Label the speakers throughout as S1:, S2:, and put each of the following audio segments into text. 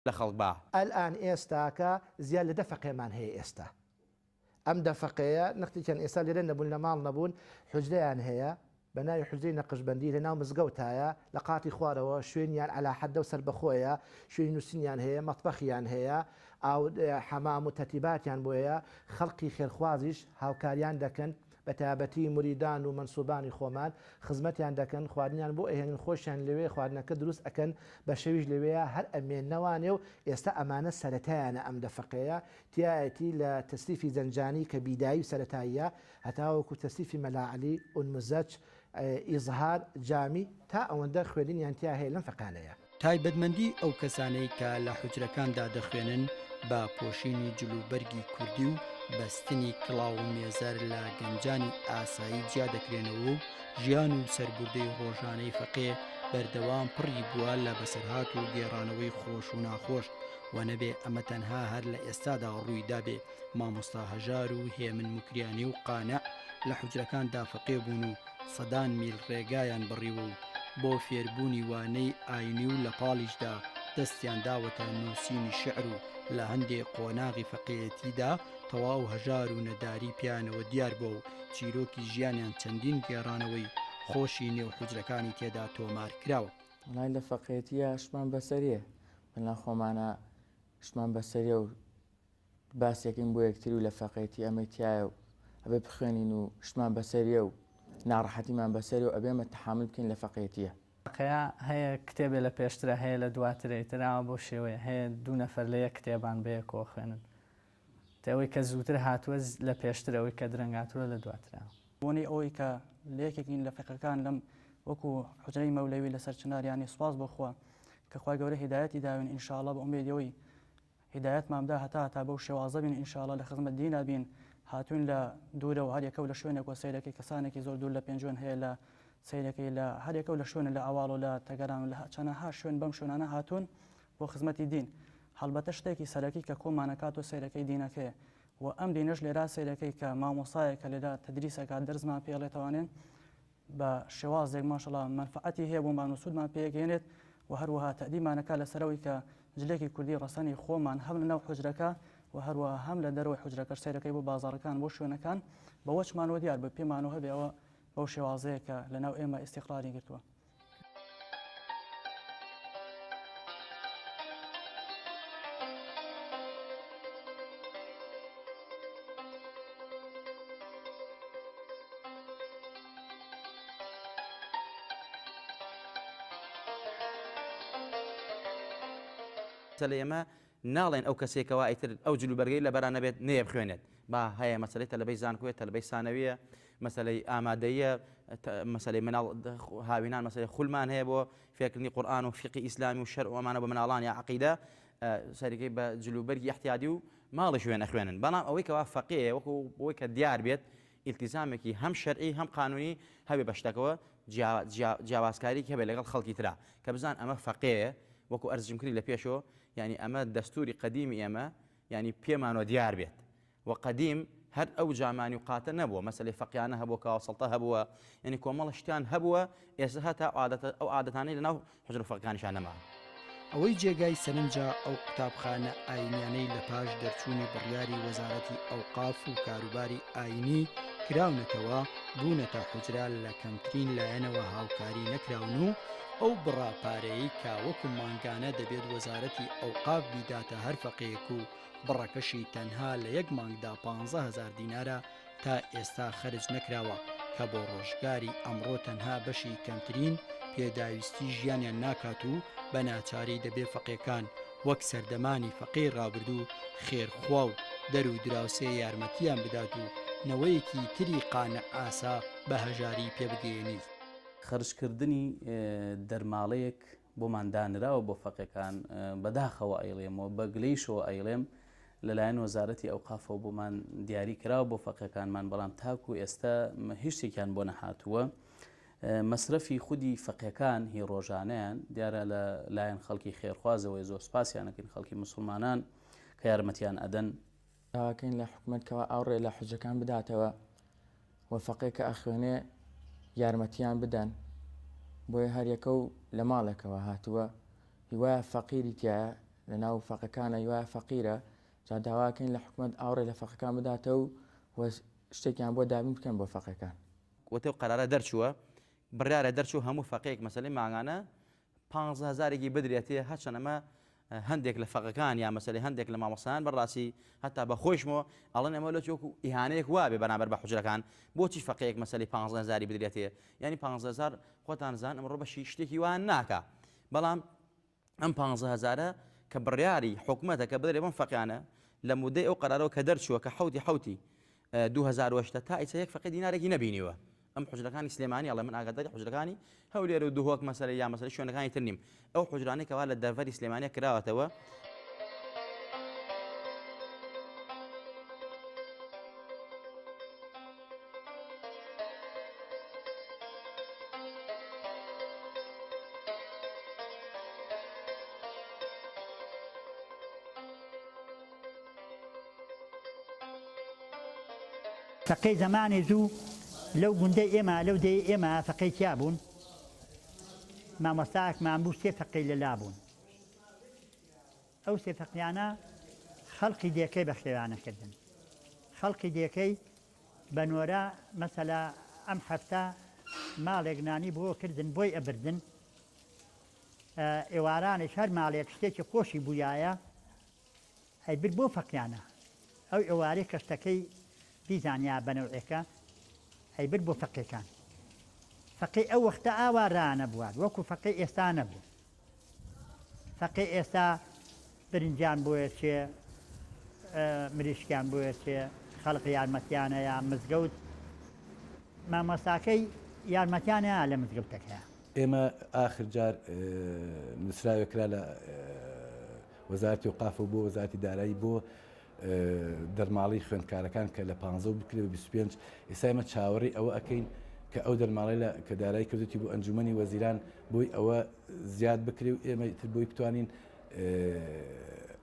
S1: لە خەڵک
S2: الآن ئێستاکە زیاد لە دەفەقێمان هەیە ئێستا ئەم دەفەقەیە نەختێکیان ئێستا لێرە نەبوون لە ماڵ نەبوون حوجرەیان هەیە بە ناوی حوجرەی نەقشبەندی لە ناو مزگەوتایە لە قاتی خوارەوە شوێنیان عەلا حەدە و سەربەخۆیە شوێنی نووسینیان هەیە مەتبەخیان هەیە ئاو حەمام و تەرتیباتیان بۆیە خەڵقی خێرخوازیش هاوکاریان دەکەن بە تایبەتی مریدان و منسوبانی خۆمان خزمەتیان دەکەن خواردنیان بۆ ئەهێنن خۆشیان لەوێ خواردنەکە دروست ئەکەن بە شەویش لەوەیە هەر ئەمێننەوانێ و ئێستا ئەمانە سەرەتایانە ئەم دەفەقەیە تایەتی لە تەسلیفی زەنجانی کە بیدایی و سەرەتاییە هەتاوەکو تەسلیفی مەلاعەلی ئونموزەج ئیزهار جامی تا ئەوەندە خوێنینیان تیا هەیە لەم فەقانەیە.
S3: تایبەتمەندی ئەو کەسانەی کە لە حوجرەکاندا دەخوێنن بە پۆشینی جلوبەرگی کوردی و بەستنی کڵاو و مێزەر لە گەنجانی ئاسایی جیا دەکرێنەوە و ژیان و سەربوردەی ڕۆژانەی فەقێ بەردەوام پڕی بووە لە بەسەرهات و گێڕانەوەی خۆش و ناخۆش و نەبێ ئەمە تەنها هەر لە ئێستادا ڕوویدا بێ مامۆستا هەژار و هێمن مکریانی و قانع لە حوجرەکاندا فەقێ بوون و سەدان میل ڕێگایان بڕیوە و بۆ فێربوونی وانەی ئاینی و لە پاڵیشدا دەستیان داوەتە نووسینی شعر و لە هەندێک قۆناغی فەقێتیدا تەواو هەژار و نەداری پیانەوە دیار بۆ و چیرۆکی ژیانیان چەندین گێڕانەوەی خۆشی نێو حوجرەکانی تێدا تۆمار کراوە.
S4: وڵای لە فەقێتیە شمان بەسەریە بەلا خۆمانە شمان بەسەریە و باسێکین بۆ یەکتری و لە فەقێتی ئەمەتیایە و ئەبێ بخوێنین و شمان بەسەریە و ناڕەحەتیمان بەسەری و ئەبێمە تەحامل بکەین لە فەقێتیە.
S5: هەیە کتێبێ لە پێشترە هەیە لە دواترێتراوە بۆ شێوەیە هەیە دوو نەفەر لە یەک کتێبان بەیەکەوە خوێنن تەوەی کە زووتر هاتووە لە پێشترەوەی کە درەنگاتووە لە دواترەوە
S6: بۆنی ئەوەی کە لە یەکێکین لە فەقەکان لەم وەکو حوجرەی مەولەوی لەسەر چناریانی سوپاس بۆخوا کە خوای گەورە هیدایەتی داوین ئینشاءڵڵا بە ئومێدەوەی هیدایەتماندا هەتا بەو شێوازە بین ئینشاءڵڵا لە خزمەت دینا بین هاتوون لە دوورە و هەریەکە و لە شوێنێک و سەیرەکەی کەسانێکی زۆر دوور لە پێنجۆن هەیە لە سیرەکەی لە هەرێکە و لە شوێنە لە ئاواڵ و لە تەگەران لە چەنەها شوێن بەم شوێنانە هاتوون بۆ خزمەتی دین هەڵبەتە شتێکی سەرەکی کە کۆمانەکات و سیرەکەی دینەکەیە و ئەم دینەش لێرا سیرەکەی کە مامۆسایە کە لێرا تەدریسەکات دەرزمان پێڵێتوانێن بە شێوازێک ماشەڵڵا منفعەتی هەیە بۆمان و سوودمان پێگەێنێت و هەروەها تەدیمانەکە لەسەرەوەی کە جلێکی کوردی ڕەسەنی خۆمان هەم لە ناو حوجرەکە و هەروەها هەم لە دەرەوەی حوجرەکە سیرەکەی بۆ بازاڕەکان بۆ شوێنەکان بە وەچمانەوە دیار بە پێمانەوە هەبێەوە بەو شێوازەیە کە لەناو ئێمە ئیستیقراری گرتووە.
S1: لە ئێمە ناڵێن ئەو کەسێکەوە ئیتر ئەو جلوبەرگەی لە بەرانە بێت نێ بخوێنێت با هەیە مەسلەی تەلەبەی زانکۆیە تەلەبەی سانەویە مەسلەی ئامادەیە مەسلەی مناڵ هاوینان مەسلەی خولمان هەیە بۆ فێرکردنی قورئان و فیقی ئیسلامی و شەرع و ئەمانە بە مناڵان یا عەقیدە سەرەکەی بە جلوبەرگی احتیادی و ماڵی شوێنە خوێنن بەڵام ئەوەی کەوا فەقێیە وەکو بۆی کە دیار بێت ئیلتیزامێکی هەم شەرعی هەم قانونی هەبێ بە شتەکەوە جیاوازکاری هەبێت لەگەڵ خەڵکی ترا کە بزان ئەمە فەقێیە وەکو ئەرزم کردی لە پێشەوە یعنی ئەمە دەستوری قەدیمی ئێمە یعنی پێمانەوە دیار بێت و قەدیم هەر ئەو جامانی و قاتە نەبووە مەسلەی فەقیانە هەبووە کاوەسەڵتە هەبووە یعنی کۆمەڵ شتیان هەبووە ئێستا هەتا ئەو عادەتانەی لەناو حوجرە فەقیەکانیشان نەما.
S3: ئەوەی جێگای سەرنجە ئەو قوتابخانە ئاینیانەی لە پاش دەرچوونی بڕیاری وەزارەتی ئەوقاف و کاروباری ئاینی کراونەتەوە بوونەتە حوجرە لە کەمترین لایەنەوە هاوکاری نەکراون و ئەو بڕاپارەیە کە وەکو مانگانە دەبێت وەزارەتی ئەوقاف بیداتە هەر فەقێک و بڕەکەشی تەنها لە یەک مانگدا 15,000 دینارە تا ئێستا خەرج نەکراوە کە بۆ ڕۆژگاری ئەمڕۆ تەنها بەشی کەمترین پێداویستی ژیانیان ناکات و بە ناچاری دەبێ فەقێکان وەک سەردەمانی فەقەی ڕابردوو خێرخوا و دەر و دراوسێ یارمەتیان بدات و نەوەیەکی تری قانە ئاسا بە هەژاری پێبگەێنیت.
S7: خەرجکردنی دەرماڵەیەک بۆماندانراوە بۆ فەقێکان بەداخەوە ئەیڵێمەوە بە گلەیشەوە ئەیڵێم لەلایەن وەزارەتی ئەوقافەوە بۆمان دیاری کراوە بۆ فەقێکانمان بەڵام تاکو ئێستا هیچ شتێکیان بۆ نەهاتووە مەسرەفی خودی فەقێکان هی ڕۆژانەیان دیارە لە لایەن خەڵکی خێرخوازەوەی زۆر سپاسیانەکەین خەڵکی موسڵمانان کە یارمەتیان ئەدەن
S4: داواکەین لە حکومەتکەوە ئاوڕێ لە حوجەکان بداتەوە و فەقێکە ئەخوێنێ یارمەتیان بدەن بۆیە هەریەکە و لە ماڵێکەوە هاتووە هیوایە فەقیری تایە لە ناو فەقەکانە وایە فەقیرە جا داواکەین لە حکوومەت ئاوڕێ لە فەقەکان بداتەوە و شتێکیان بۆ دابین بکەن بۆ فەقەکان
S1: وتە قەرارە دەرچووە بڕیارە دەرچوو هەموو فەقەیەک مەسەلەی ماگانە 15,000 بدرێتێ هەچەنەمە هەندێک لە فەقەکان یا مەسەلەی هەندێک لە مامۆستایان بەڕاستی هەتا بە خۆشمەوە ئەڵێن ئەمە لە چۆکو ئیهانەیەک وابێ بەرامبەر بە حوجرەکان بۆچی فەقەیەک مەسەلەی 15,000 بدرێتێ ینی 15,000 خۆتان زان ئەمڕۆ بەشی شتێکی وان ناکە بەڵام ئەم 15,000 کە بڕیاری حکوومەتە کە بدرێ بەم فەقیانە لە مودەی ئەو قەرارەوە کە دەرچووە کە حوتی 2008 تا ئیسە یەک فەقی دینارێکی نەبینیوە ئەم حوجرەکانی سلێمانی ئەڵێ من ئاگاداری حوجرەکانی هەولێر و دووهۆک مەسەلەی یا مەسەلەی شوێنەکانی تر نیم ئەو حوجرانەی کەوا لە دەڤەری سلێمانیە کراوەتەوە
S8: فەقەی زمانی زوو لەو گوندەی ئێمە لەو دەی ئێمە فەقەی تیا بوون مامۆستایەکمان بوو 3 فەقەی لەلا بوون ئەو 3 فەقیانە خەڵقی دێکەی بە خێوانەکردن خەڵقی دێکەی بە نۆرە مەسەلا ئەم هەفتە ماڵێک نانی بۆ کردن بۆی ئەبردن ئێوارانش هەر ماڵێک شتێکی خۆشی بووایە ئەیبرد بۆ فەقیانە ئەو ئێوارەی کەشتەکەی بیزانیا بەنەوعەکە ئەیبرد بۆ فەقیەکان فەقی ئەو وەختە ئاوا ڕانەبووە وەکو فەقی ئێستا نەبوو فەقی ئێستا برنجان بۆیە چێ مریشکیان بۆیە چێ خەڵقی یارمەتیانەیە مزگەوت مامۆستاکەی یارمەتیانەیە لە مزگەوتەکەیە
S9: ئێمە ئاخر جار نووسراوێکرا لە وەزارەتی ئەوقاف و بۆ وەزارەتی دارایی بۆ دەرماڵی خوێندکارەکان کە لە 15 بکرێ 25 ئێستا ئێمە چاوەڕی ئەوە ئەەکەین کە ئەو دەرماڵی کە دارایی کردوتی بۆ ئەنجومەنی وەزیران بۆی ئەوە زیاد بکرێ و ئێمە تر بۆی بتوانین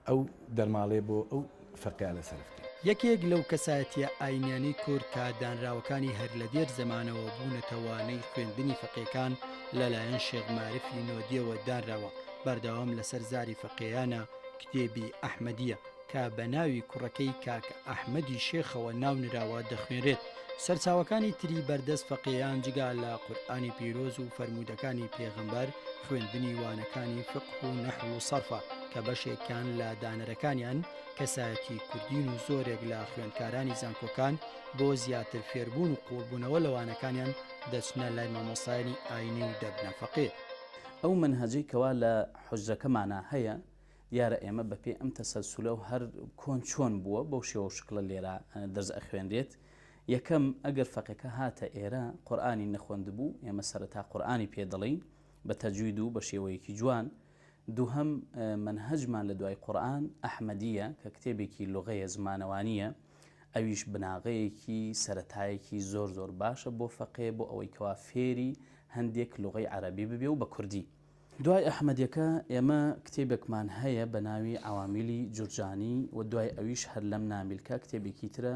S9: ئەو دەرماڵێ بۆ ئەو فەقیا لەسەر بکەین.
S3: یەکێک لەو کەسایەتیە ئاینیانەی کورد کە دانراوەکانی هەر لە دێر زەمانەوە بوونەتەوانەی خوێندنی فەقیەکان لەلایەن شێخ مارفی نۆدیەوە دانراوە بەردەوام لەسەر زاری فەقییانە کتێبی ئەحمەدیە کە بە ناوی کوڕەکەی کاکە ئەحمەدی شێخەوە ناو نراوە دەخوێنرێت سەرچاوەکانی تری بەردەست فەقییان جگا لە قورئانی پیرۆز و فەرمودەکانی پێغەمبەر خوێندنی وانەکانی فقه و نەحو و سەرفە کە بەشێکیان لە دانەرەکانیان کەسایەتی کوردین و زۆرێک لە خوێندکارانی زانکۆکان بۆ زیاتر فێربوون و قوڵبوونەوە لەوانەکانیان دەچنە لای مامۆستایانی ئاینی و دەبنە فەقێ.
S7: ئەو منهەجەی کەوا لە حوجرەکەمانە هەیە دیارە ئێمە بەپێ ئەم تەسەلسولە و هەر کۆن چۆن بووە بەو شێوە شکڵە لێرە دەرز ئەخوێنرێت. یەکەم ئەگەر فەقێکە هاتە ئێرە قورئانی نەخوێندبوو ئێمە سەرەتا قورئانی پێ دەڵین بە تەجوید و بە شێوەیەکی جوان. دووهەم منهەجمان لە دوای قورئان ئەحمەدیە کە کتێبێکی لوغەیە زمانەوانیە ئەویش بناغەیەکی سەرەتایەکی زۆر زۆر باشە بۆ فەقێ بۆ ئەوەی کەوا فێری هەندێک لوغەی عەرەبی ببێ و بە کوردی. دوای ئەحمەدیەکە ئێمە کتێبێکمان هەیە بە ناوی عەوامیلی جورجانی و دوای ئەویش هەر لەم نامیلکە کتێبێکی ترە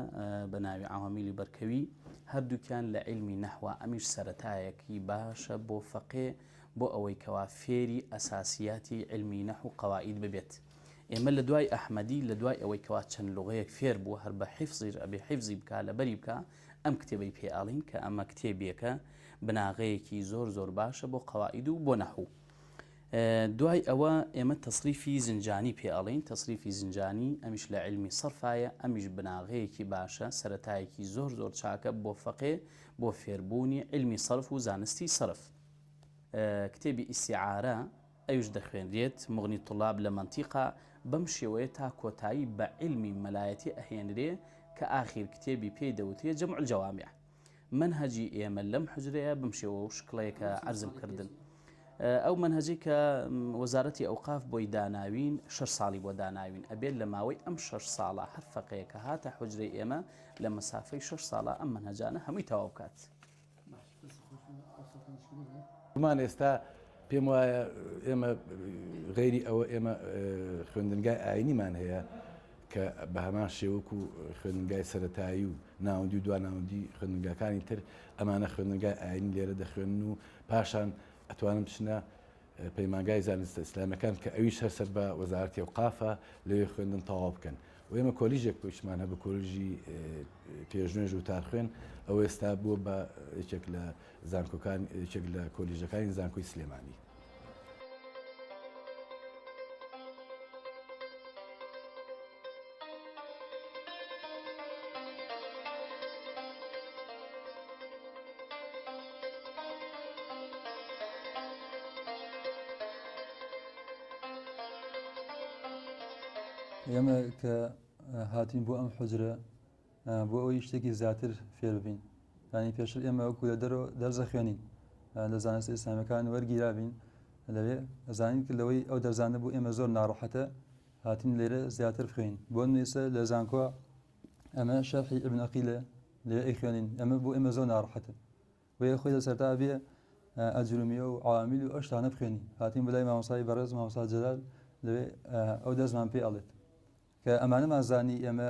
S7: بە ناوی عەوامیلی بەرکەوی هەردووکیان لە عیلمی نەحوە ئەمیش سەرەتایەکی باشە بۆ فەقێ بۆ ئەوەی کەوا فێری ئەساسیاتی عیلمی نەحو و قەواعید ببێت. ئێمە لە دوای ئەحمەدی لە دوای ئەوەی کەوا چەند لوغەیەک فێر بووە هەر بە حیفزی ئەبێ حیفزی بکە لە بەری بکە ئەم کتێبەی پێئاڵین کە ئەمە کتێبێکە بناغەیەکی زۆر زۆر باشە بۆ قەواعید و بۆ نەحو. دوای ئەوە ئێمە تەصریفی زنجانی پێئەڵین تەصریفی زنجانی ئەمیش لە عیلمی سەرفایە ئەمیش بناغەیەکی باشە سەرەتایەکی زۆر زۆر چاکە بۆ فەقێ بۆ فێربوونی عیلمی سەرف و زانستی سەرف. کتێبی ئیستیعارە ئەویش دەخوێنرێت مغنی طلاب لە منتیقا بەم شێوەیە تا کۆتایی بە عیلمی مەلایەتی ئەهێنرێ کە ئاخیر کتێبی پێی دەوترێت جەمع الجەوامع. منهەجی ئێمە لەم حوجرەیە بەم شێوە و شکڵەیەکە عەرزم کردن. ئەو منهەجی کە وەزارەتی ئەوقاف بۆی داناوین 6 ساڵی بۆ داناوین ئەبێت لە ماوەی ئەم 6 ساڵە هەر فەقەیەکە هاتە حوجرەی ئێمە لە مەسافەی 6 ساڵە ئەم منهەجانە هەمووی تەواو بکات.
S9: مان ئێستا پێم وایە ئێمە غەیری ئەوە ئێمە خوێندنگای ئاینیمان هەیە کە بە هەمان شێوەکو خوێندنگای سەرەتایی و ناوەندی و دواناوەندی خوێندنگاکانی تر ئەمانە خوێندنگای ئاینی لێرە دەخوێنن و پاشان ئەتوانم بچنە پەیمانگای زانستە ئیسلامەکان کە ئەویش هەرسەر بە وەزارەتی ئەوقافە لەوێ خوێندن تەواو بکەن و ئێمە کۆلیژێک پێشمان هەبوو کۆلیژی پێشنوێژ و تارخوێن ئەو ئێستا بووە بە یەکێک لە زانکۆکان یەکێک لە کۆلیژەکانی زانکۆی سلێمانی.
S10: ئێمە کە هاتین بۆ ئەم حجرە بۆ ئەوەی شتێکی زیاتر فێر ببین ینی پێشتر ئێمە وەکو لە دەرەوە دەرزە خوێنین لە زانستی ئیسلامیەکان وەرگیرابین لەوێ ئەزانین کە لەوەی ئەو دەرزانە بوو ئێمە زۆر ناڕەحەتە هاتین لێرە زیاتر بخوێن بۆ نوێسە لە زانکۆ ئەمە شەرحی ئیبن عەقیلە لێرە ئەی خوێنین ئەمە بۆ ئێمە زۆر ناڕەحەتە وەیە خۆی لەسەرتا بێ ئەجرومیە و عوامیل و ئەو شتانە بخوێنی هاتین بەلای مامۆستای بەڕێز مامۆستا جەلال لەوێ ئەو دەستمان پێ ئەڵێت کە ئەمانەمان زانی ئێمە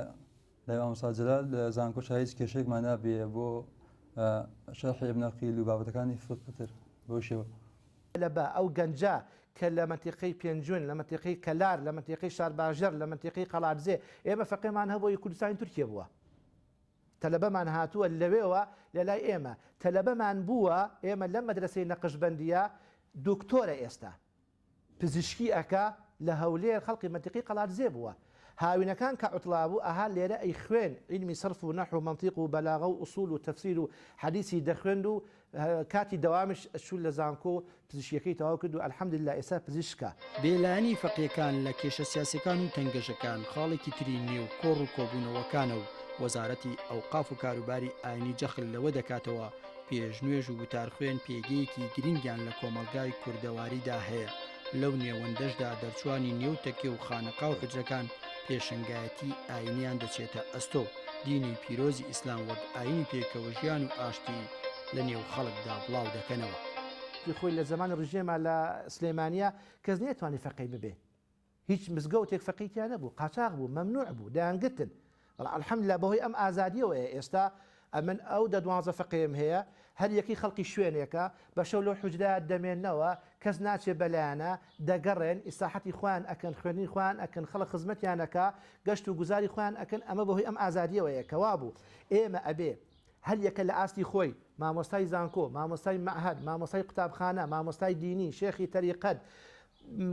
S10: لای مامۆستا جەلال لە زانکۆشا هیچ کێشەیەکمان نابێ بۆ شەرحی ئیبن عەقیل و بابەتەکانی فقهتر بۆ شێوە
S2: لەبە ئەو گەنجە کە لە منتیقەی پێنجوون لە منتیقەی کەلار لە منتیقەی شارباژەر لە منتیقەی قەڵابزێ ئێمە فەقێمان هەبووی کوردستانی تورکیە بووە تەلەبەمان هاتووە لەوێەوە لە لای ئێمە تەلەبەمان بووە ئێمە لە مەدرسەی نەقشبەندیە دکتۆرە ئێستا پزیشکی ئەکا لە هەولێر خەڵقی منتیقەی قەڵابزێ بووە هاوینەکان کە عوتڵا بوو ئەها لێرە ئەی خوێن علمی سەرف و نەحو و منطیق و بەلاغە و ئوسوول و تەفسیر و حەدیثی دەخوێند و کاتی دەوامش شول لە زانکۆ پزیشکیەکەی تەواو کرد و ئەلحەمدوللا ئێستا پزیشکە
S3: بێلایانی فەقیەکان لە کێشە سیاسەکان و تەنگەشەکان خاڵێکی تری نێو کۆڕ و کۆبوونەوەکانە و وەزارەتی ئەوقاف و کاروباری ئاینی جەخل لەوە دەکاتەوە پێشنوێژ و وتارخوێن پێگەیەکی گرنگیان لە کۆمەلگای کوردەواریدا هەیە لەو نێوەندەشدا دەرچوانی نێوتەکێ و خانەقا و حجرەکان پێشنگایەتی ئاینیان دەچێتە ئەستۆ دینی پیرۆزی ئیسلام وەک ئاینی پێکەوە ژیان و ئاشتی لە نێو خەڵکدا بڵاو دەکەنەوە
S2: خۆی لە زمان ڕژێمە لە سلێمانیا کەس نێتوانی فەقەی ببێ هیچ مزگەوتێک فەقیتیان نەبوو قاچاق بوو مەمنوع بوو دەیانگرتن الحەمدوللا بەهۆی ئەم ئازادیەوە ئێستا ئەمن ئەو دە12 فەقێم هەیە هەر یەکی خەڵکی شوێنێکە بە شەو لەو حوجرا دەمێننەوە کەس ناچێ بەلایەنە دەگەڕێن ئیساحەتی خوان ئەکەن خوێنی خوان ئەکەن خەڵک خزمەتیانەکە گەشت و گوزاری خوان ئەکەن ئەمە بەهۆی ئەم ئازادیەوەیە کەوا بوو ئێمە ئەبێ هەر یەکە لە ئاستی خۆی مامۆستای زانکۆ مامۆستای مەعهەد مامۆستای قوتابخانە مامۆستای دینی شێخی تەریقەت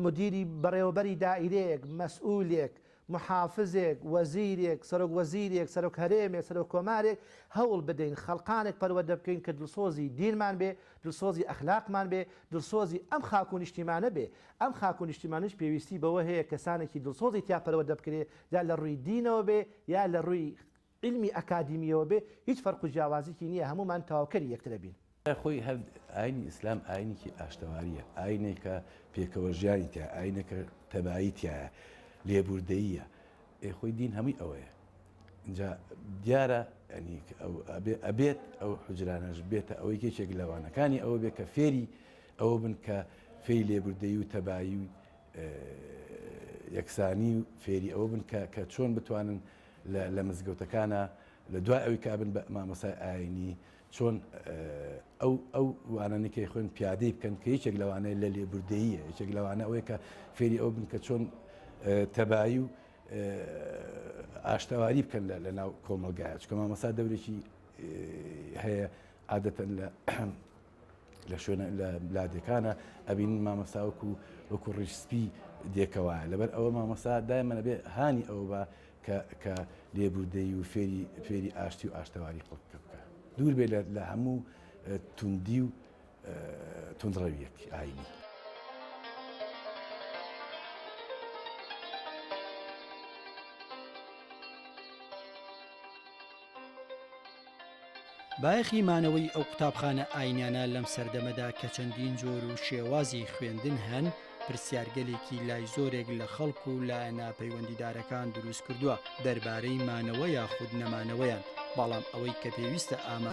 S2: مدیری بەڕێوەبەری دائیرەیەک مەسئولێک محافزێک وەزیرێک سەرۆک وەزیرێک سەرۆک هەرێمێک سەرۆک کۆمارێک هەوڵ بدەین خەڵقانێک پەروەردە بکەین کە دڵسۆزی دینمان بێ دڵسۆزی ئەخلاقمان بێ دڵسۆزی ئەم خاک و نیشتیمانە بێ ئەم خاک و نیشتیمانش پێویستی بەوە هەیە کەسانێکی دڵسۆزی تیا پەروەردە بکرێ یا لە ڕووی دینەوە بێ یا لە ڕووی علمی ئەکادیمیەوە بێ هیچ فەرق و جیاوازێکی نییە هەمومان تەواوکەری یەکترە بین
S9: خۆی هەر ئاینی ئیسلام ئاینێکی ئاشتەواریە ئاینێکە پێکەوە ژیانی تیا ئاینەکە تەبایی تایە لێبوردەییە خۆی دین هەمووی ئەوەیە اینجا دیارە ینی ئەبێت ئەو حجرانەش بێتە ئەوەی کێچێک لەوانەکانی ئەوە بێت کە فێری ئەوە بن کە فێری لێبوردەیی و تەبایی و یەکسانی و فێری ئەوە بن کە چۆن بتوانن لە مزگەوتەکانە لە دوای ئەوی کابن بە مامۆسای ئاینی چۆن ئەو وانانێکی خوێن پیادەی بکەن کە هیچێک لەوانەیە لە لێبوردەییە هیچێک لەوانە ئەوەیە کە فێری ئەو بن کە چۆن تەبایی و ئاشتەواری بکەن لە ناو کۆمەلگایە چکە مامۆستا دەورێکی هەیە عادەتەن لە شوێنە لە بلادەکانە ئەبین مامۆستا وەکو ڕیشسپی دێکەوایە لەبەر ئەوە مامۆستا دایمەنە بێ هانی ئەوە بە کە لێبوردەیی و فێری ئاشتی و ئاشتەواری خەڵکە بکە دوور بێ لە هەموو توندی و توندڕەویەک ئاینی
S3: بایەخی مانەوەی ئەو قوتابخانە ئاینیانە لەم سەردەمەدا کە چەندین جۆر و شێوازی خوێندن هەن پرسیارگەلێکی لای زۆرێک لە خەڵک و لایەنە پەیوەندیدارەکان دروست کردووە دەربارەی مانەوە یاخود نەمانەوەیان بەڵام ئەوەی کە پێویستە ئامە